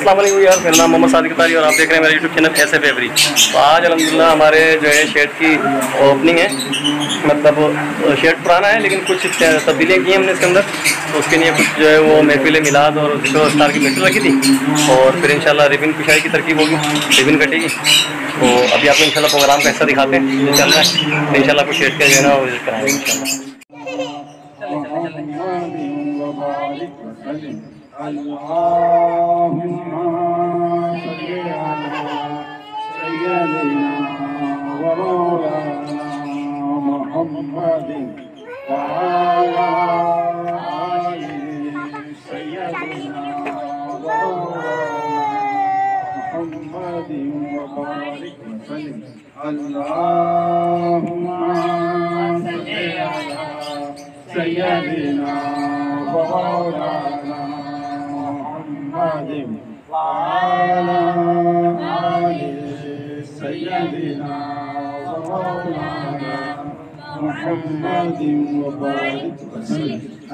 अस्सलाम वालेकुम यार, मेरा नाम मोहम्मद सादिक तारी और आप देख रहे हैं मेरा यूट्यूब चैनल ऐसे फेवरी। तो आज अल्हम्दुलिल्लाह हमारे जो है शेड की ओपनिंग है, मतलब शेड पुराना है लेकिन कुछ तब्दीलियाँ की हैं हमने इसके अंदर। तो उसके लिए कुछ जो है वो महफिल मिलाद और स्टार की महफिल रखी थी और फिर इंशाल्लाह रिबन कुशाई की तरकीब होगी, रिबन कटेगी। तो अभी आपको इंशाल्लाह प्रोग्राम का हिस्सा दिखाते हैं जो चल रहा है। तो इंशाल्लाह कुछ शेड का जो है ना वो विजिट कराएंगे इंशाल्लाह।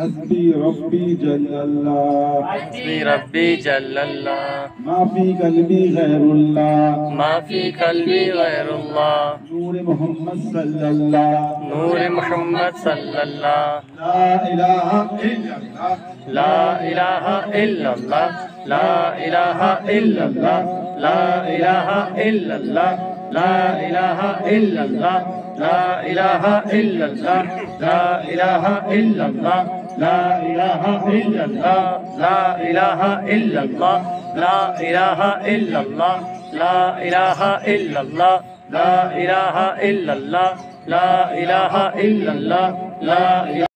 हस्बी रब्बी जल्लल्लाह, हस्बी रब्बी जल्लल्लाह, माफी कल्बी गैरुल्लाह, माफी कल्बी गैरुल्लाह, नूर मोहम्मद सल्लल्लाह, नूर मोहम्मद सल्लल्लाह, ला इलाहा इल्लल्लाह, ला इलाहा इल्लल्लाह, ला इलाहा इल्लल्लाह, ला इलाहा इल्लल्लाह, ला इलाहा इल्लल्लाह, ला इलाहा इल्लल्लाह, ला इलाहा इल्लल्लाह, ला इलाहा इल्लल्लाह, ला इलाहा इल्लल्लाह, ला इलाहा इल्लल्लाह, ला इलाहा इल्लल्लाह, ला इलाहा इल्लल्लाह, ला इलाहा इल्लल्लाह, ला इलाहा।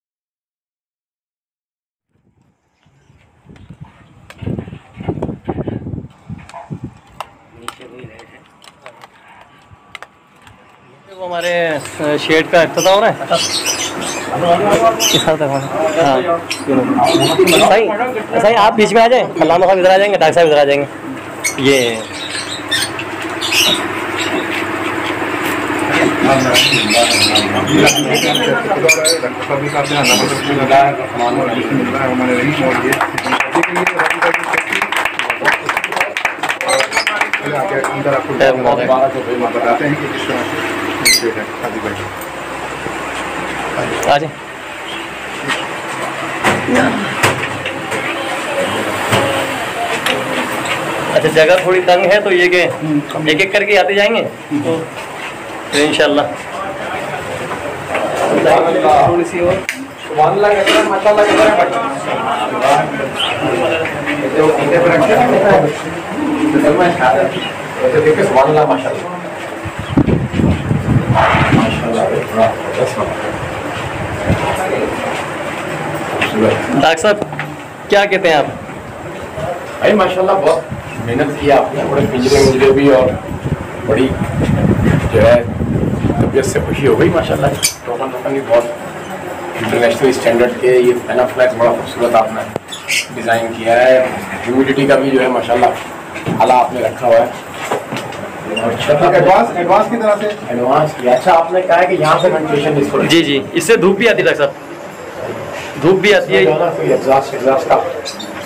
वो हमारे शेड का इफ्तिताह हो रहा है। सही आप बीच में आ जाएं, अल्लामा साहब इधर आ जाएंगे, डॉक्टर साहब इधर आ जाएंगे। ये बताते हैं कि किस तरह से आ जाए। अच्छा जगह थोड़ी तंग है तो ये के एक एक करके आते जाएंगे तो इंशाल्लाह थोड़ी सी और डॉक्टर साहब क्या कहते हैं आप? भाई माशाल्लाह बहुत मेहनत की आपने, बड़े पिंजरे मुझे भी और बड़ी जो है तबीयत से खुशी हो गई माशाल्लाह। टोकन भी बहुत इंटरनेशनल स्टैंडर्ड के, ये पैना फ्लैक्स बड़ा खूबसूरत आपने डिज़ाइन किया है। ह्यूमिडिटी का भी जो है माशाल्लाह आला आपने रखा हुआ है और छत एडवांस की तरह से एडवांस किया। अच्छा आपने कहा है कि यहाँ से वेंटिलेशन इसको जी जी, इससे धूप भी आती है डॉक्टर साहब, धूप भी आती है। कोई एग्जॉस्ट का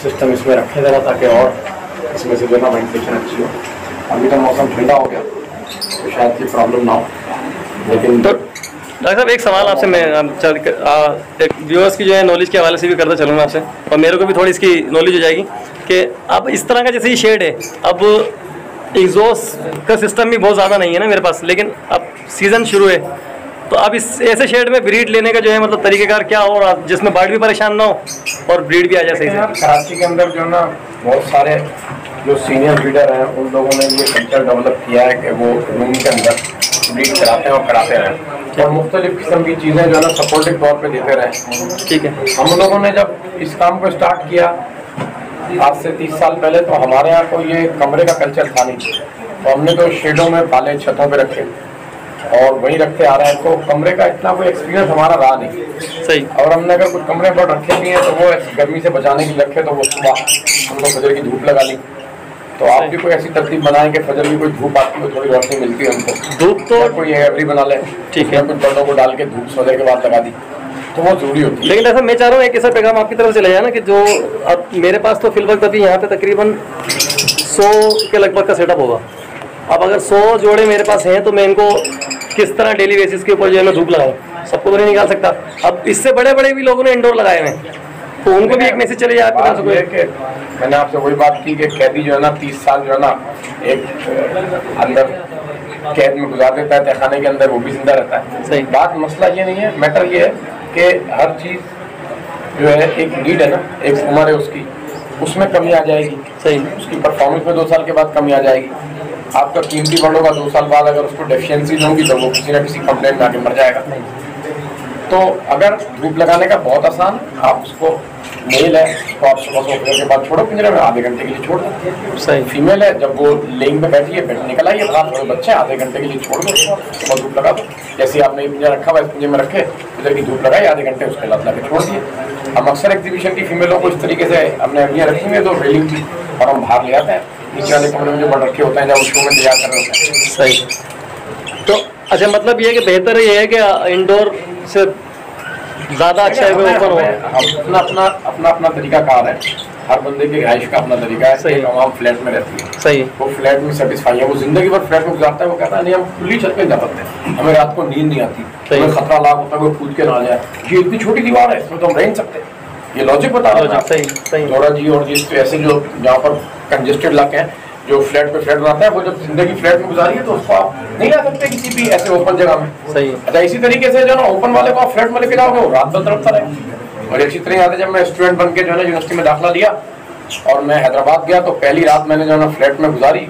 सिस्टम इसमें रखे जरा ताकि और इसमें से जो ना वेंटिलेशन अच्छी हो। अभी तो मौसम ठंडा हो गया तो शायद की प्रॉब्लम ना हो, लेकिन तो डॉक्टर साहब एक सवाल आपसे मैं एक व्यूअर्स की जो है नॉलेज के हवाले से भी करता चलूँगा आपसे, और मेरे को भी थोड़ी इसकी नॉलेज हो जाएगी कि अब इस तरह का जैसे ये शेड है, अब एग्जॉस्ट का सिस्टम भी बहुत ज़्यादा नहीं है ना मेरे पास, लेकिन अब सीज़न शुरू है तो अब इस ऐसे शेड में ब्रीड लेने का जो है मतलब तरीक़ेकार क्या हो और जिसमें बर्ड भी परेशान ना हो और ब्रीड भी आ जाए सही से। कराची के अंदर जो ना बहुत सारे जो सीनियर ब्रीडर हैं उन लोगों ने ये कल्चर डेवलप किया है कि वो रूम के अंदर ब्रीड कराते हैं और कराते रहें और मुख्तलिफ किस्म की चीज़ें जो है ना सपोर्टिव तौर पे देते रहें। ठीक है। हम लोगों ने जब इस काम को स्टार्ट किया आज से 30 साल पहले, तो हमारे यहाँ को ये कमरे का कल्चर था नहीं, तो हमने तो शेडों में पाले, छतों पे रखे और वहीं रखते आ रहे हैं। तो कमरे का इतना कोई एक्सपीरियंस हमारा रहा नहीं सही। और हमने अगर कुछ कमरे पर रखे भी हैं तो वो गर्मी से बचाने के लिए रखे, तो वो सुबह हमको फजर की धूप लगा ली। तो आप भी कोई ऐसी तरतीब बनाएं कि फजर में कोई धूप आती हो, थोड़ी रोशनी मिलती है हमको। धूप तो कोई एवरी बना ले, ठीक है, कुछ बर्डों को डाल के धूप फजर के बाद लगा दी तो वो जरूरी होती है। लेकिन ऐसा मैं चाह रहा हूँ एक ऐसा पैगाम आपकी तरफ से ले जाए ना कि जो अब मेरे पास तो फिलहाल अभी यहाँ पे तकरीबन 100 के लगभग का सेटअप होगा। अब अगर 100 जोड़े मेरे पास हैं तो मैं इनको किस तरह डेली बेसिस के ऊपर जो है मैं धूप लगाऊँ, सबको तो नहीं निकाल सकता। अब इससे बड़े बड़े भी लोगों ने इंडोर लगाए हुए हैं, तो उनको भी एक मैसेज चले जाए आपके पास। मैंने आपसे वही बात की कि कैदी जो है ना 30 साल जो है ना एक अंदर कैद में गुजार देता है तहखाने के अंदर, वो भी जिंदा रहता है। सही बात मसला ये नहीं है, मैटर ये है कि हर चीज़ जो है एक नीड है ना, एक उम्र है उसकी, उसमें कमी आ जाएगी। सही, उसकी परफॉर्मेंस में 2 साल के बाद कमी आ जाएगी। आपका कीमती बढ़ होगा 2 साल बाद, अगर उसको डेफिशिएंसी होगी तो वो किसी ना किसी कंप्लेंट में आके मर जाएगा। तो अगर धूप लगाने का बहुत आसान, आप उसको मेल है तो आप सुबह सोने के बाद छोड़ो पिंजरे में, आधे घंटे के लिए छोड़ दो। सही, फीमेल है जब वो लेइंग पे बैठी है, बेड निकल आई है, बाहर थोड़े बच्चे आधे घंटे के लिए छोड़ दो, सुबह धूप लगा दो। जैसे आपने ये पिंजरा रखा हुआ, इस पिंजरे में रखे, इधर की धूप लगाई, आधे घंटे उसके लत लगे छोड़ दिए। हम अक्सर एग्जीबिशन की फीमेलों को इस तरीके से हमने अभियान रखी हुई है, तो रेलिंग की, और हम बाहर ले आते हैं नीचे वाले कमरे में जो बन रखे होते हैं, जब उसको में तैयार कर रहे होते हैं। सही। तो अच्छा, मतलब ये है कि बेहतर ये है कि इंडोर से ज़्यादा अच्छा है वो ओपन हो। अपना तरीका कार है, हर बंदे के रिहाइश का अपना तरीका है। सही, आवाम फ्लैट में रहती है, सही, वो फ्लैट में सेटिस्फाई है, वो जिंदगी भर फ्लैट में गुजारता है। वो कहता है नहीं हम खुली छत पे जा सकते हैं, हमें रात को नींद नहीं आती, हमें खतरा लाख होता है कोई कूद के ना जाए, ये इतनी छोटी दीवार है इसमें तो हम रह नहीं सकते। ये लॉजिक बता रहा हूँ। सही, सही। थोड़ा जी और जिस ऐसे जो जहाँ पर कंजेस्टेड इलाके हैं, जो फ्लैट पे फ्लैट बनाता है, वो जब जिंदगी फ्लैट में गुजारी है तो उसको आप नहीं आ सकते किसी भी ऐसे ओपन जगह में। सही। अच्छा, इसी तरीके से जो ना ओपन वाले को आप फ्लैट में लेके जाओगे, वो रात भर तड़पता रहेगा। और इसी तरह याद है जब मैं स्टूडेंट बन के जो है ना यूनिवर्सिटी में दाखिला लिया और मैं हैदराबाद गया, तो पहली रात मैंने जो है ना फ्लैट में गुजारी,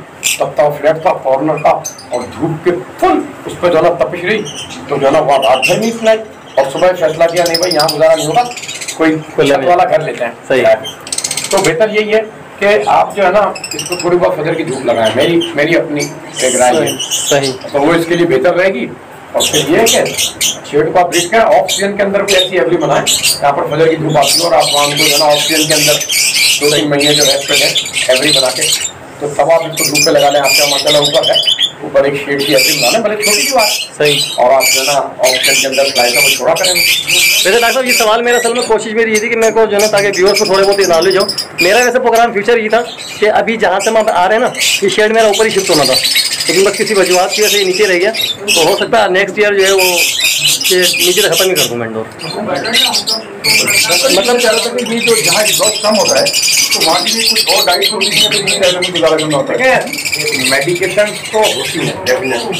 तब तक फ्लैट था कॉर्नर का, और धूप के फुल उस पर जो है ना तपिश रही, तो जो है ना वहाँ रात भर नहीं सुनाई, और सुबह फैसला किया नहीं भाई यहाँ गुजारा नहीं होगा, कोई छत वाला घर लेते हैं। सही। तो बेहतर यही है कि आप जो है ना इसको थोड़ी बहुत फजर की धूप लगाएं, मेरी अपनी एक राय है। सही। तो वो इसके लिए बेहतर रहेगी। और फिर ये है कि शेड को आप ब्रिज करें, ऑफ सीजन के अंदर कोई ऐसी एवरी बनाएं यहाँ पर फजर की धूप आती है, और आप वहाँ को जो है ना ऑफ सीजन के अंदर 2-3 महीने जो रेस्ट है एवरी बना के, तो तब आप इसको धूप पे लगा लें। आपका मसाला ऊपर है, ऊपर एक शेड की ऐसी बना लें, भले छोटी सी बात। सही। और आप जो है ना ऑफ सीजन के अंदर फ्लाई का वो छोड़ा करें। वैसे डॉक्टर साहब ये सवाल मेरा असल में कोशिश मेरी ये थी कि मेरे को जो है ना ताकि व्यूअर्स को थोड़े बहुत नॉलेज हो। मेरा वैसे प्रोग्राम फ्यूचर ये था कि अभी जहाँ से हम आ रहे हैं ना, ये शेड मेरा ऊपर ही शिफ्ट होना था, लेकिन बस किसी वजूहत की वजह से नीचे रह गया। तो हो सकता है नेक्स्ट ईयर जो है वो नीचे से खत्म ही कर दूँ मैं इंडोर। मतलब क्या होता है कि जो जहाँ एग्जॉस्ट कम होता है तो वहाँ की भी कुछ और डाइट होती है, तो नहीं रहने में गुजारा करना होता है। मेडिकेशन तो होती है डेफिनेटली,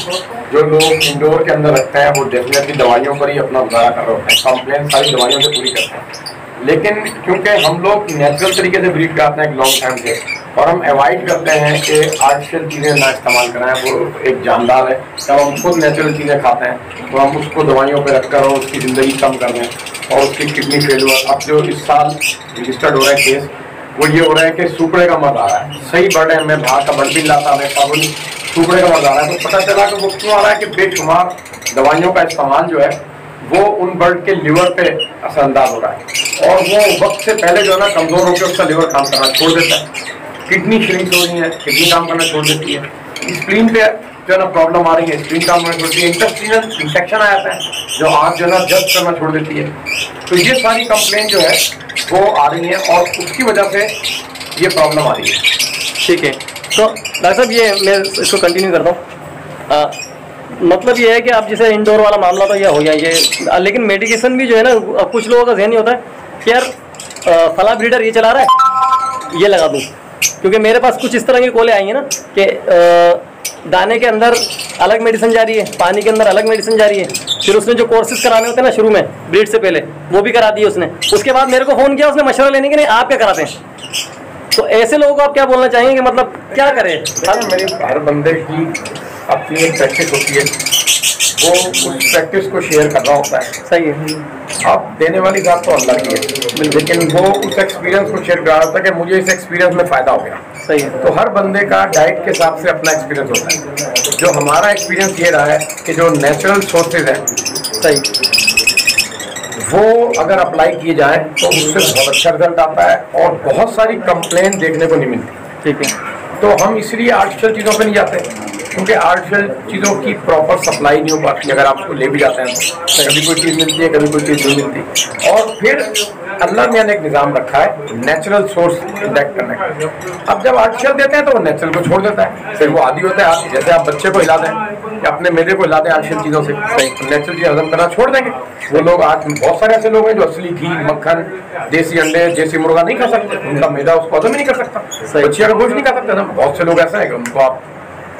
जो लोग इंडोर के अंदर रखते हैं वो डेफिनेटली दवाइयों पर ही अपना गुजारा कर रहे होते हैं, कंप्लेन सारी दवाइयों से पूरी करते हैं। लेकिन क्योंकि हम लोग नेचुरल तरीके से ब्रीड करते हैं एक लॉन्ग टाइम से, और हम अवॉइड करते हैं कि आर्टिफिशियल चीज़ें ना इस्तेमाल कराएं, वो एक जानदार है। जब हम खुद नेचुरल चीज़ें खाते हैं तो हम उसको दवाइयों पे रखकर और उसकी ज़िंदगी कम कर दें, और उसकी किडनी फेलियर। अब जो इस साल रजिस्टर्ड हो रहा है केस, वो ये हो रहा है कि सूपड़े का मर्द आ रहा है। सही बर्ड है, मैं बाहर का बर्ड भी लाता, मैं काबुल सूपड़े का मर्द आ रहा है। तो पता चला कि वो क्यों आ रहा है कि बेशुमार दवाइयों का इस्तेमाल जो है वो उन बर्ड के लिवर पे असरअंदाज हो रहा है, और वो वक्त से पहले जो है ना कमज़ोर होकर उसका लिवर काम करना छोड़ देता है, किडनी श्रिंक हो रही है, किडनी काम करना छोड़ देती है, स्प्लीन पे जो है ना प्रॉब्लम आ रही है, स्प्लीन काम करना छोड़ती है, इंटेस्टाइनल इन्फेक्शन आ जाता है जो आँख जो है ना जस्ट करना छोड़ देती है। तो ये सारी कंप्लेन जो है वो आ रही है, और उसकी वजह से ये प्रॉब्लम आ रही है। ठीक है, तो डॉक्टर साहब ये मैं इसको कंटिन्यू करता हूँ। मतलब ये है कि आप जैसे इंडोर वाला मामला तो यह हो गया ये, लेकिन मेडिकेशन भी जो है ना कुछ लोगों का जहन नहीं होता है कि यार फला ब्रीडर ये चला रहा है ये लगा दूँ, क्योंकि मेरे पास कुछ इस तरह की कॉलें आई हैं ना कि दाने के अंदर अलग मेडिसिन जा रही है, पानी के अंदर अलग मेडिसिन जा रही है, फिर उसने जो कोर्सेज कराने होते हैं ना शुरू में ब्रीड से पहले वो भी करा दिए उसने, उसके बाद मेरे को फ़ोन किया उसने मशवरा लेने के नहीं आप क्या कराते हैं। तो ऐसे लोगों को आप क्या बोलना चाहेंगे कि मतलब क्या करें? मेरे हर बंदे की अपनी एक प्रैक्टिस होती है, वो उस प्रैक्टिस को शेयर कर रहा होता है। सही है। अब देने वाली बात तो अल्लाह की है, लेकिन वो उस एक्सपीरियंस को शेयर कर रहा होता है कि मुझे इस एक्सपीरियंस में फ़ायदा हो गया। सही है। तो हर बंदे का डाइट के हिसाब से अपना एक्सपीरियंस होता है। जो हमारा एक्सपीरियंस ये रहा है कि जो नेचुरल सोर्सेज हैं, सही, वो अगर अप्लाई किए जाए तो उससे बहुत अच्छा रिजल्ट आता है, और बहुत सारी कंप्लेन देखने को नहीं मिलती। ठीक है। तो हम इसलिए आर्टिफिशियल चीज़ों पे नहीं जाते। क्योंकि आर्टिफिशियल चीज़ों की प्रॉपर सप्लाई नहीं हो पाती अगर आप उसको ले भी जाते हैं तो कभी कोई चीज़ मिलती है, कभी कोई चीज़ नहीं मिलती। और फिर अल्लाह मियाँ ने एक निज़ाम रखा है नेचुरल सोर्स इंजेक्ट करने का। अब जब आर्टिफिशियल देते हैं तो वो नेचुरल को छोड़ देता है, फिर वो आदी होता है। जैसे आप बच्चे को हिला दें या अपने मेरे को हिला दें आर्टिफिशियल चीज़ों से, तो नेचुरल चीज़ हजम करना छोड़ देंगे। वो लोग आज बहुत सारे ऐसे लोग हैं जो असली घी, मक्खन, देसी अंडे, देसी मुर्गा नहीं खा सकते, उनका मैदा उसको हजम ही नहीं कर सकता, बच्चिया का गोश्त नहीं खा सकते। बहुत से लोग ऐसे हैं कि उनको आप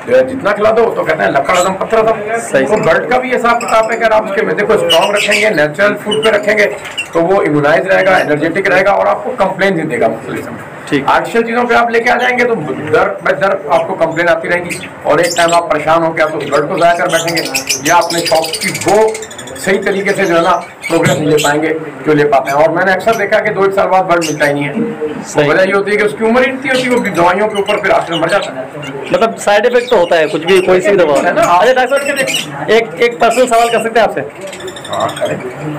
जितना खिला दो तो कहते हैं लकड़ हजम पत्थर हजम। तो ब्लड का भी हिसाब किताब है, अगर आप उसके मैदे को स्ट्रॉन्ग रखेंगे, नेचुरल फूड पे रखेंगे तो वो इम्यूनाइज रहेगा, एनर्जेटिक रहेगा और आपको कंप्लेन नहीं देगा मुख्तलिफ समय। आर्टिफिशियल चीज़ों पे आप लेके आ जाएंगे तो दर आपको कंप्लेन आती रहेगी और एक टाइम आप परेशान हो क्या तो ब्लड को ज़ाया कर बैठेंगे या अपने शौक की वो सही तरीके से जो है ना प्रोग्रेस नहीं ले पाएंगे जो ले पाते हैं। और मैंने अक्सर देखा कि 2-1 साल बाद ब्लड मिलता ही नहीं है। वजह ये होती है कि उसकी उम्र ही इतनी होती है, वो दवाइयों के ऊपर फिर आखिर मर जाता है। मतलब साइड इफेक्ट तो होता है कुछ भी, कोई सी भी दवा है ना। अच्छा डॉक्टर साहब एक पर्सनल सवाल कर सकते हैं आपसे?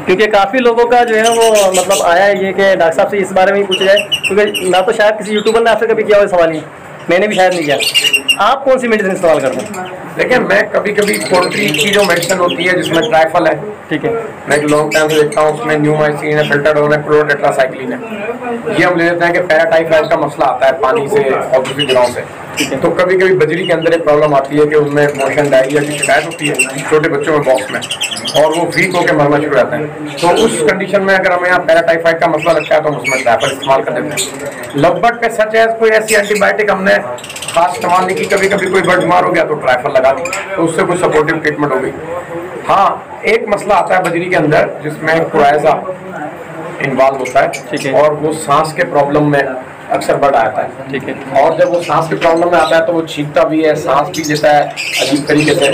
क्योंकि काफ़ी लोगों का जो है वो मतलब आया है ये कि डॉक्टर साहब से इस बारे में ही पूछा जाए, क्योंकि ना तो शायद किसी यूट्यूबर ने आपसे कभी किया हो सवाल, ही मैंने भी शायद नहीं किया। आप कौन सी मेडिसिन इस्तेमाल करते हैं? देखिए मैं कभी कभी पोल्ट्री की जो मेडिसिन होती है जिसमें ट्राइफल है, ठीक है, मैं एक लॉन्ग टाइम से देखता हूँ, उसमें न्यूमाइसिन है, फिल्टरडोन है, क्लोरोटेट्रासाइक्लिन है। ये हम ले लेते हैं कि पैराटाइफाइड का मसला आता है पानी से और दूसरी जगहों से, तो कभी कभी बजरी के अंदर एक प्रॉब्लम आती है कि उनमें मोशन डायरिया की शिकायत होती है छोटे बच्चों में बॉक्स में, और वो वीक होकर मरना शुरू रहता है। तो उस कंडीशन में अगर हमें यहाँ पैराटाइफाइड का मसला लगता है तो हम उसमें ट्राइफल इस्तेमाल कर देते हैं। लवबर्ड पे सच है कोई ऐसी एंटीबायोटिक हमने खास इस्तेमाल नहीं की, कभी कभी कोई बर्ड बीमार हो गया तो ट्राइफल लगा दी, तो उससे कोई सपोर्टिव ट्रीटमेंट हो गई। हाँ एक मसला आता है बजरी के अंदर जिसमें कोराइजा इन्वॉल्व होता है और वो सांस के प्रॉब्लम में अक्सर बर्ड आता है, ठीक है। और जब वो सांस की प्रॉब्लम में आता है तो वो छींकता भी है, सांस भी लेता है अजीब तरीके से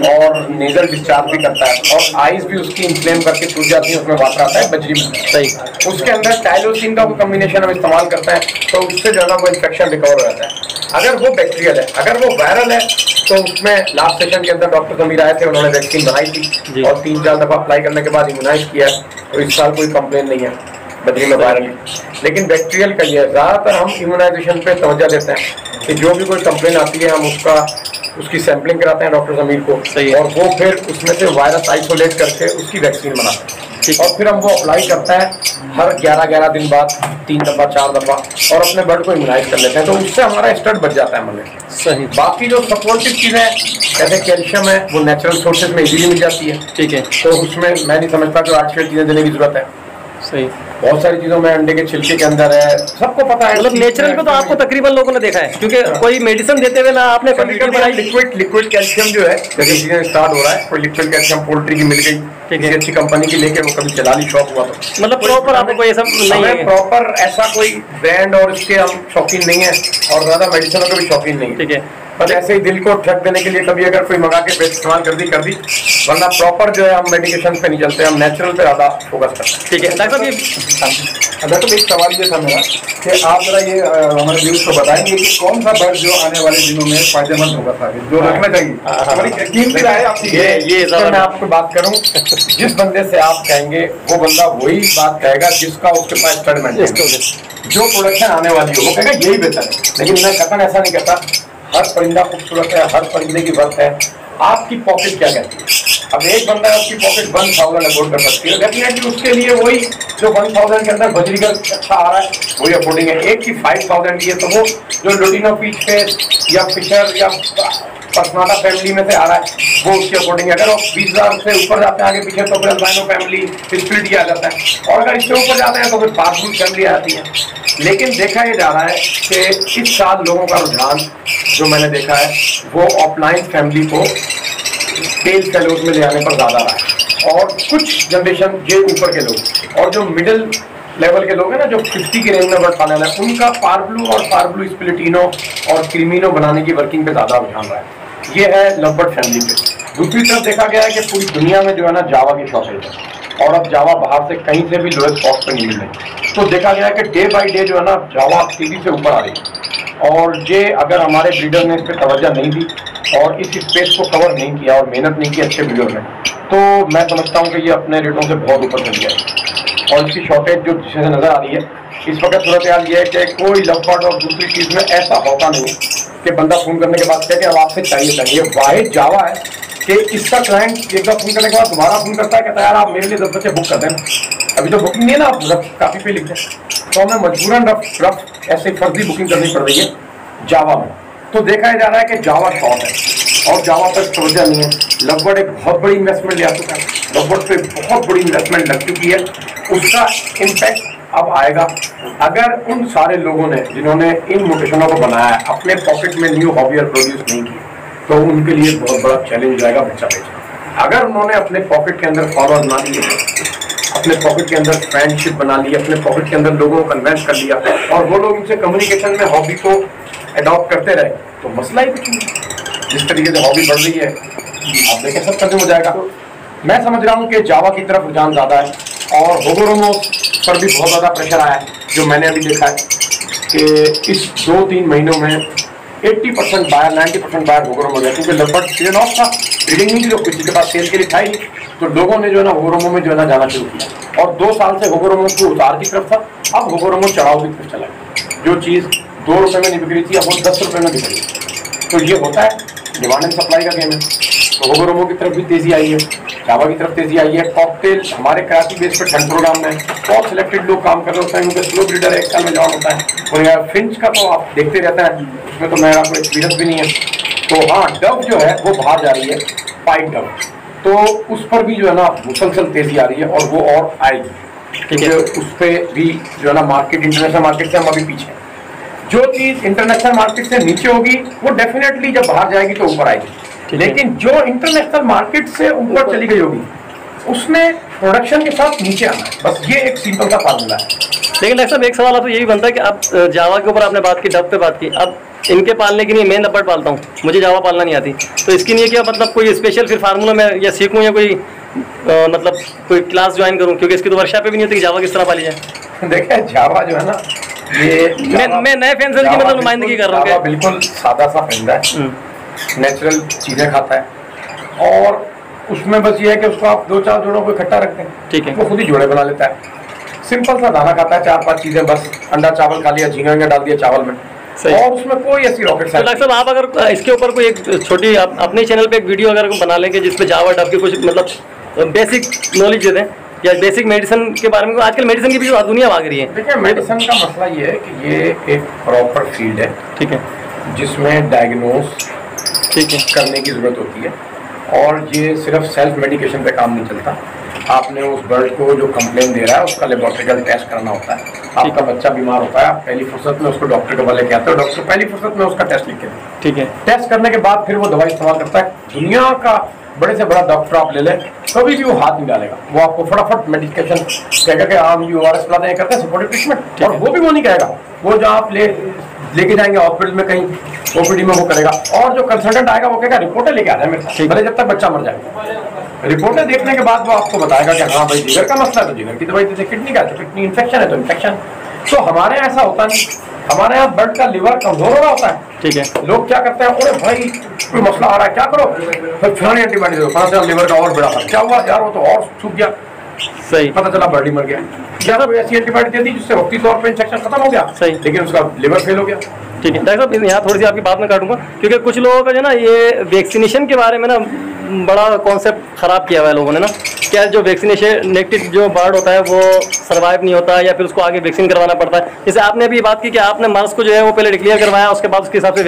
और नेजल डिस्चार्ज भी करता है और आइज भी उसकी इन्फ्लेम करके सूज जाती है, उसमें वाटर आता है बजरी में। सही, उसके अंदर टाइलोसिन का कॉम्बिनेशन हम इस्तेमाल करते हैं तो उससे जो है ना वो इन्फेक्शन रिकवर हो जाता है। अगर वो बैक्टीरियल है, अगर वो वायरल है तो उसमें लास्ट सेशन के अंदर डॉक्टर समीर आए थे, उन्होंने वैक्सीन बनाई थी और 3-4 दफ़ा अप्लाई करने के बाद इम्यूनाइज किया है, तो इस साल कोई कंप्लेन नहीं है बजरी में वायरल। लेकिन बैक्टीरियल का ये ज़्यादातर हम इम्यूनाइजेशन पे तवज्जो देते हैं कि जो भी कोई कंप्लेन आती है हम उसकी सैम्पलिंग कराते हैं डॉक्टर समीर को, और वो फिर उसमें से वायरस आइसोलेट करके उसकी वैक्सीन बनाते हैं और फिर हम वो अप्लाई करता है हर 11-11 दिन बाद 3 दफ़ा 4 दफ़ा और अपने ब्लड को इम्यूनाइज कर लेते हैं, तो उससे हमारा स्टड बच जाता है हमें। सही। बाकी जो सपोर्टिव चीज़ें जैसे कैल्शियम है वो नेचुरल सोर्सेज में इजीली मिल जाती है, ठीक है, तो उसमें मैं नहीं समझता कि आर्टिफिशियल चीज़ें देने की जरूरत है। सही। बहुत सारी चीज़ों में अंडे के छिलके के अंदर है, सबको पता है। मतलब नेचुरल को तो आपको तकरीबन लोगों ने देखा है, क्योंकि कोई मेडिसिन देते हुए ना आपने लिक्विड कैल्शियम जो है जैसे सीजन स्टार्ट हो रहा है, कोई लिक्विड कैल्शियम पोल्ट्री की मिल गई किसी अच्छी कंपनी की लेके वो कभी चला ली शौक हुआ तो मतलब प्रॉपर आपको कोई ऐसा नहीं है, प्रॉपर ऐसा कोई ब्रांड और इसके हम शौकीन नहीं है और ज़्यादा मेडिसिनों के भी शौकीन नहीं है, ठीक है। बस ऐसे ही दिल को ठग देने के लिए कभी अगर कोई मंगा के इस्तेमाल कर दी, वरना प्रॉपर जो है हम मेडिकेशन पे नहीं चलते, हम नेचुरल पे ज़्यादा फोकस करते हैं। ठीक है डॉक्टर साहब, डॉक्टर एक सवाल ये था मेरा कि आप जरा ये हमारे व्यूज को बताएंगे कि कौन सा बर्ड जो आने वाले दिनों में फायदेमंद होगा साबित, जो रखना चाहिए? कीमती राय आपकी ये मैं आपको बात करूँ, जिस बंदे से आप कहेंगे वो बंदा वही बात कहेगा जिसका उसके पास एक्सपेरिमेंट जो प्रोडक्शन आने वाली हो वो कहेगा यही बेहतर है। लेकिन मैं कतन ऐसा नहीं कहता, हर परिंदा खूबसूरत है, हर परिंदे की वर्थ है, आपकी पॉकेट क्या कहती है। अब एक बंदा है उसकी पॉकेट 1000 अफोर्ड कर सकती है, डेफिनेटली उसके लिए वही जो 1000 के अंदर बजरी का अच्छा आ रहा है वही अफोर्डिंग है। एक की 5000 की है तो वो जो लुटिनो पीच पे या फिशर या पसनाटा फैमिली में से आ रहा है वो उसके अकॉर्डिंग है। अगर वो 20,000 से ऊपर जाते हैं आगे पीछे तो फिर अल्बाइनो फैमिली स्प्लिट आ जाता है, और अगर इससे ऊपर जाते हैं तो फिर फास्ट फैमिली आती है। लेकिन देखा ये जा रहा है कि इस साल लोगों का रुझान जो मैंने देखा है वो ऑफलाइन फैमिली को टेल फेलोज में ले आने पर ज़्यादा रहा है, और कुछ जनरेशन ये ऊपर के लोग और जो मिडिल लेवल के लोग हैं ना जो 50 की रेंज में बर्ड पाने वाला है उनका पारब्लू और पारब्लू स्प्लिटिनो और क्रीमिनो बनाने की वर्किंग पे ज़्यादा रुझान रहा है। ये है लवबर्ड फैमिली पे। दूसरी तरफ देखा गया है कि पूरी दुनिया में जो है ना जावा की शॉर्टेज है और अब जावा बाहर से कहीं से भी लोएस्ट कॉस्ट पर नहीं मिल रही, तो देखा गया है कि डे बाई डे जो है ना जावा तेजी से ऊपर आ रही है। और ये अगर हमारे ब्रीडर ने इस पर तवज्जो नहीं दी और इस स्पेस को कवर नहीं किया और मेहनत नहीं की अच्छे ब्रीडर ने, तो मैं समझता हूँ कि ये अपने रेटों से बहुत ऊपर चल गया है। और इसकी शॉर्टेज जो जिसे नजर आ रही है इस वक्त सूरत हाल ये है कि कोई लवबर्ड और दूसरी चीज में ऐसा होता नहीं कि बंदा फोन करने के बाद कहे कि अब आपसे चाहिए। वाहिद जावा है कि इसका क्लाइंट एक बार फोन करने के बाद दोबारा फोन करता है, कहता है यार आप मेरे लिए 10 बच्चे बुक कर देना, अभी तो बुकिंग नहीं है ना, आप रफ काफी पे लिख दें। तो हमें मजबूरन रफ ऐसे फर्जी बुकिंग करनी पड़ रही है जावा में। तो देखा जा रहा है कि जावा शॉर्ट है और जावा पर तवज्जो नहीं है। लवबर्ड एक बहुत बड़ी इन्वेस्टमेंट ले आ चुका है, लवबर्ड पे बहुत बड़ी इन्वेस्टमेंट लग चुकी है, उसका इम्पैक्ट अब आएगा। अगर उन सारे लोगों ने जिन्होंने इन मोटिवेशनों को बनाया है अपने पॉकेट में न्यू हॉबी और प्रोड्यूस नहीं की तो उनके लिए बहुत बड़ा चैलेंज रहेगा बच्चा बेचना। अगर उन्होंने अपने पॉकेट के अंदर फॉलोअर बना लिए, अपने पॉकेट के अंदर फ्रेंडशिप बना ली, अपने पॉकेट के अंदर लोगों को कन्वेंस कर लिया और वो लोग उनसे कम्युनिकेशन में हॉबी को अडॉप्ट करते रहे तो मसला ही कुछ नहीं। जिस तरीके से हॉबी बढ़ रही है आप देखें सब खत्म हो जाएगा। मैं समझ रहा हूँ कि जावा की तरफ रुझान ज़्यादा है और होगोरोमो पर भी बहुत ज़्यादा प्रेशर आया है। जो मैंने अभी देखा है कि इस 2-3 महीनों में 80% बायर 90% बायर होगोरोमो हो गया, क्योंकि लगभग सीजन ऑफ था, रीडिंग नहीं जो किसी के पास सेल के लिए था ही, तो लोगों ने जो है ना होगोरोमो में जो है ना जाना शुरू किया। और 2 साल से होगोरोमो की उतार की तरफ था, अब होगोरोमो चढ़ाव की तरफ चला गया। जो चीज़ 2 रुपये में नहीं बिक रही थी अब वो 10 रुपये में बिक रही है। तो ये होता है, डिमांड एंड सप्लाई का गेम है। तो होगोरोमो की तरफ भी तेजी आई है, जावा की तरफ तेजी आई है। कॉकटेल हमारे कराची बेस पे 10 प्रोग्राम में बहुत सिलेक्टेड लोग काम कर रहे होते हैं, उनके स्लो ब्रीडर 1 साल में जॉब होता है। और यार फिंच का तो आप देखते रहते हैं, उसमें तो मेरा कोई एक्सपीरियंस भी नहीं है। तो हाँ, डव जो है वो बाहर जा रही है, पाइप डव, तो उस पर भी जो है ना मुसलसल तेजी आ रही है और वो और आएगी, क्योंकि उस पर भी जो है ना मार्केट इंटरनेशनल मार्केट से हम अभी पीछे। जो चीज़ इंटरनेशनल मार्केट से नीचे होगी वो डेफिनेटली जब बाहर जाएगी तो ऊपर आएगी, लेकिन जो इंटरनेशनल मार्केट से ऊपर चली गई होगी उसने प्रोडक्शन के साथ नीचे आना है। बस ये एक सिंपल सा फार्मूला है। लेकिन डॉक्टर साहब एक सवाल आपको यही बनता है कि अब जावा के ऊपर आपने बात की, डव पे बात की, अब इनके पालने के लिए मैं लवबर्ड पालता हूँ, मुझे जावा पालना नहीं आती, तो इसके लिए क्या मतलब कोई स्पेशल फिर फार्मूला मैं या सीखूँ या कोई मतलब कोई क्लास ज्वाइन करूँ, क्योंकि इसकी तो वर्कशॉप पे भी नहीं होती कि जावा किस तरह पाली जाए। देखिए जावा जो है ना ये मैं नए फेंसर की मतलब नुमाइंदगी कर रहा हूँ। बिल्कुल सादा सा फैंदा है, नेचुरल चीज़ें खाता है और उसमें बस ये है कि उसको आप 2-4 जोड़ों को इकट्ठा रखते हैं, ठीक है, वो खुद ही जोड़े बना लेता है। सिंपल सा दाना खाता है, 4-5 चीज़ें बस, अंडा चावल खा लिया, झींगा डाल दिया चावल में, और उसमें कोई ऐसी रॉकेट साइंस। डॉक्टर साहब आप अगर इसके ऊपर कोई एक छोटी अपने चैनल पे एक वीडियो अगर बना लेंगे जिसपे जावा डव की कुछ मतलब बेसिक नॉलेज दे दें या बेसिक मेडिसिन के बारे में, आजकल मेडिसिन की भी जो दुनिया भाग रही है। देखिए मेडिसिन का मसला ये है कि ये एक प्रॉपर फील्ड है, ठीक है, जिसमें डायग्नोस ठीक है करने की ज़रूरत होती है और ये सिर्फ सेल्फ मेडिकेशन पे काम नहीं चलता। आपने उस बर्ड को जो कंप्लेन दे रहा है उसका लेबोरेटरिकल टेस्ट करना होता है। आपका बच्चा बीमार होता है, आप पहली फुर्सत में उसको डॉक्टर के वाले कहते हो, डॉक्टर पहली फुर्सत में उसका टेस्ट लिख के देते हैं, ठीक है। टेस्ट करने के बाद फिर वो दवाई इस्तेमाल करता है। दुनिया का बड़े से बड़ा डॉक्टर आप ले लें, कभी भी वो हाथ नहीं डालेगा, वो आपको फटाफट मेडिकेशन कहेगा कि हम ORS पिलाते हैं, करते हैं सपोर्टिव ट्रीटमेंट, और वो भी वो नहीं कहेगा, वो जो आप लेके जाएंगे हॉस्पिटल में कहीं OPD में वो करेगा, और जो कंसल्टेंट आएगा वो कहेगा रिपोर्टें लेके आ जाए मेरे साथ, भले जब तक बच्चा मर जाए। रिपोर्टें देखने के बाद वो आपको बताएगा कि हाँ भाई जिगर का मसला है तो जिगर की दवाई देते, किडनी का तो किडनी इन्फेक्शन है तो इन्फेक्शन। तो हमारे यहाँ ऐसा होता नहीं, हमारे यहाँ बर्ड का लिवर कमजोर हो रहा होता है, ठीक है। लोग क्या करते हैं, अरे भाई कोई मसला आ रहा है क्या करो, फिर फिर एंटीबायोटिक दो, पता चला लिवर का और बड़ा क्या हुआ यार, वो तो और सूख गया, सही, पता चला बर्ड ही मर गया। क्या कोई ऐसी एंटीबायोटिक दे दी जिससे वक्ती तौर पर इन्फेक्शन खत्म हो गया, सही, लेकिन उसका लिवर फेल हो गया। ठीक है डॉक्टर साहब, यहाँ थोड़ी सी आपकी बात में काटूंगा, क्योंकि कुछ लोगों का जो ना ये वैक्सीनेशन के बारे में ना बड़ा कॉन्सेप्ट खराब किया हुआ है लोगों ने ना, क्या जो वैक्सीनेशन नेगेटिव जो बर्ड होता है वो सर्वाइव नहीं होता है या फिर उसको आगे वैक्सीन करवाना पड़ता है। जैसे आपने अभी बात की कि आपने मर्स को जो है वो पहले डिक्लेयर करवाया, उसके बाद उसके हिसाब से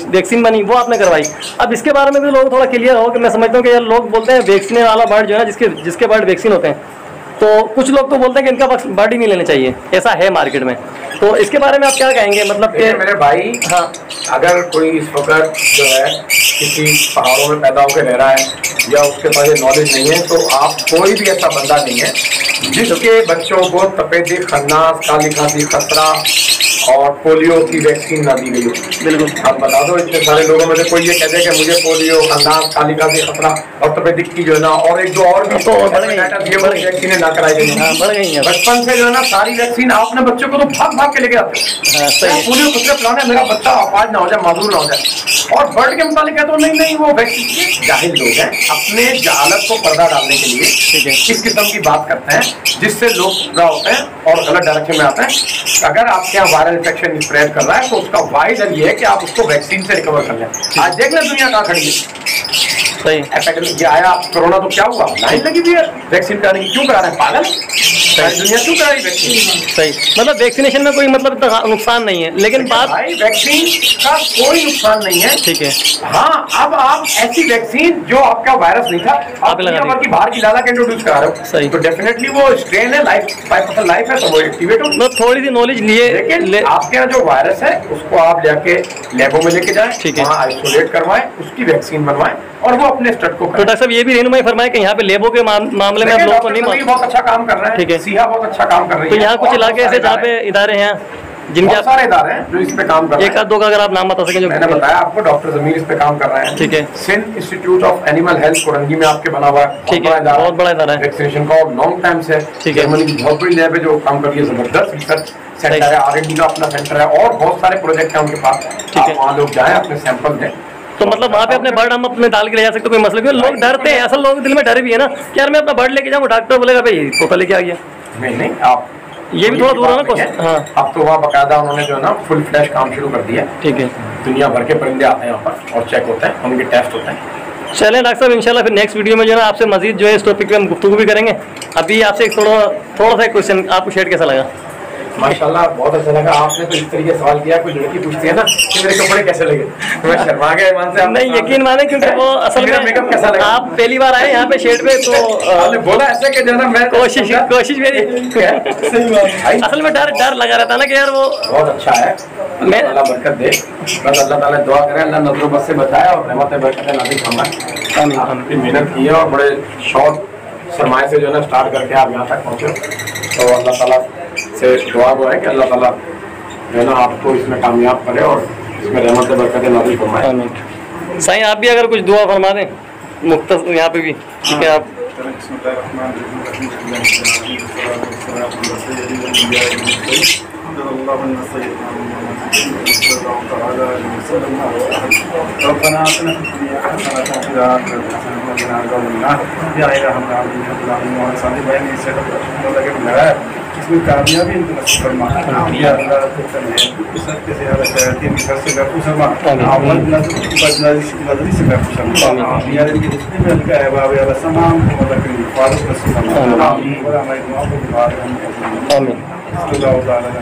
वैक्सीन बनी, वो आपने करवाई। अब इसके बारे में भी लोग थोड़ा क्लियर हो कि मैं समझता हूँ कि यार लोग बोलते हैं वैक्सीन वाला बर्ड जो है ना जिसके बर्ड वैक्सीन होते हैं, तो कुछ लोग तो बोलते हैं कि इनका बर्ड ही नहीं लेने चाहिए, ऐसा है मार्केट में। तो इसके बारे में आप क्या कहेंगे, मतलब कि मेरे भाई, हाँ, अगर कोई इस वक्त जो है किसी पहाड़ों में पैदा होकर रह रहा है या उसके पास ये नॉलेज नहीं है, तो आप कोई भी ऐसा बंदा नहीं है जिसके बच्चों को तपेदिक, खन्नास, काली खांसी, खसरा और पोलियो की वैक्सीन ना दी गई हो। बिल्कुल, आप बता दो इतने सारे लोगों में से कोई ये कहते हैं कि मुझे पोलियो, खन्नास, काली खांसी, खसरा और तपेदिक की जो है ना, और एक दो और भी वैक्सीनें ना कराई गई हैं। बचपन से जो है ना सारी वैक्सीन आपने बच्चों को तो भाग भाग के लेके आते हो। हाँ, सही है। पूरे दूसरे प्लान है, मेरा बच्चा अपाज ना हो जाए, माजूर ना हो जाए। और बर्ड के मुताबिक कहते हो नहीं नहीं, वो वैक्सीन जाहिल लोग हैं, अपने जहालत को पर्दा डालने के लिए ठीक है। इस किस्म की बात करते हैं जिससे लोग गुमराह होते हैं और गलत डायरेक्शन में आते हैं। अगर आपके यहाँ वायरल इन्फेक्शन स्प्रेड कर रहा है तो उसका वाइड ये है कि आप उसको वैक्सीन से रिकवर कर लें। आज देख लें दुनिया कहाँ खड़ी है, सही एपिडेमिक ये आया कोरोना तो क्या हुआ, लाइन लगी हुई है वैक्सीन कराने की। क्यों करा रहे हैं पागल, सारी दुनिया क्यों करा रही वैक्सीन? सही, मतलब वैक्सीनेशन में कोई मतलब इतना नुकसान नहीं है, लेकिन बात भाई वैक्सीन का कोई नुकसान नहीं है। ठीक है। हाँ, अब आप ऐसी वैक्सीन जो आपका वायरस नहीं था आप लगा दुनिया भर की बाहर की लाला के इंट्रोड्यूस करा रहे हो। सही। तो डेफिनेटली वो स्ट्रेन है, लाइफ 5% लाइफ है, तो वो एक्टिवेट होगी। मतलब थोड़ी सी नॉलेज लिए लेकिन आपके यहाँ जो वायरस है उसको आप जाके लैबों में लेके जाएं, ठीक है। वहाँ आइसोलेट करवाएं, उसकी वैक्सीन बनवाएं और वो अपने स्टड को तो करें। डॉक्टर साहब ये भी रहनुमाई फरमाए कि यहाँ पे लेबों के मामले में आप लोगों को नहीं डॉक्टर बहुत अच्छा काम कर रहे हैं, ठीक है। सिहा बहुत अच्छा काम कर रही तो है। यहाँ कुछ और इलाके बहुत ऐसे जहाँ सारे पे इदारे हैं जिनके बहुत आप सारे इदारे हैं जो इस पे काम कर रहे एक हैं। आध दो का अगर आप नाम बता सकें जो मैंने बताया आपको, डॉक्टर जमीर इस पे काम कर रहे हैं। ठीक है। Sindh institute of animal health Korangi में आपके बना हुआ है, ठीक है, बहुत बड़ा इदारा है। वैक्सीनेशन का और लॉन्ग टाइम से ठीक है। जर्मनी की बहुत बड़ी लैब है जो काम कर रही है, जबरदस्त रिसर्च सेंटर है, R&D का अपना सेंटर है और बहुत सारे प्रोजेक्ट हैं उनके पास। ठीक है। वहाँ लोग जाए, अपने सैंपल दें। तो मतलब वहाँ पे अपने बर्ड हम अपने डाल के ले जा सकते, कोई मसला भी लोग डरते हैं, असल लोग दिल में डर भी है ना कि यार मैं अपना बर्ड लेके जाऊँ, डॉक्टर बोलेगा भाई तोता लेके आ गया। नहीं, आप ये भी थोड़ा दूर है ना बात नहीं है। हाँ अब तो वहाँ बकायदा उन्होंने जो है ना फुल फ्लैश काम शुरू कर दिया है। ठीक है। दुनिया भर के परिंदे आते हैं यहाँ पर और चेक होते हैं, उनके टेस्ट होते हैं। चलें डॉक्टर साहब, इंशाल्लाह फिर नेक्स्ट वीडियो में जो है ना आपसे मजीद जो है इस टॉपिक पे हम गुफ्तगू भी करेंगे। अभी आपसे एक थोड़ा सा क्वेश्चन, आपको शेड कैसा लगा? माशाल्लाह बहुत अच्छा लगा। आपने तो इस तरीके सवाल किया, कोई लड़की पूछती है ना कि मेरे कपड़े कैसे लगे, तो मैं शर्मा गया ईमान से। नहीं, यकीन माने क्योंकि वो असल मेरा में मेकअप कैसा लगा? आप पहली बार आए यहाँ पे शेड पे तो आपने बोला ऐसे कि जो ना मैं कोशिश मेरी सही बात। असल में डर लगा रहता ना कि यार वो बहुत अच्छा है, मैं- अल्लाह बरकत दे। बस अल्लाह ताला दुआ करें, अल्लाह नजरों बस से बचाए और रहमत बरकत नाज़िल फरमाए। आमीन। आपने मेहनत की है और बड़े शॉर्ट सरमाए से जो है ना स्टार्ट करके आप यहाँ तक पहुँचे, तो अल्लाह ताला से दुआ वो है कि अल्लाह ताला जो है ना आपको इसमें कामयाब करे और इसमें रहमत बरकत नाज़िल फरमाए। आमीन। साईं आप भी अगर कुछ दुआ फरमा दें मुख्तसर यहाँ पे भी, ठीक है आप। इसमें कामयाबी फरमा या अल्लाह को सबके से ज़्यादा शरारती घर से महफूज फरमा, अमल नजरी से महफूज फरमा, या जितने भी उनका अहबाब है तमाम को मतलब कि हिफाजत नसीब फरमा और हमारी दुआ को दुबारा हम आमीन। अल्लाह ताला का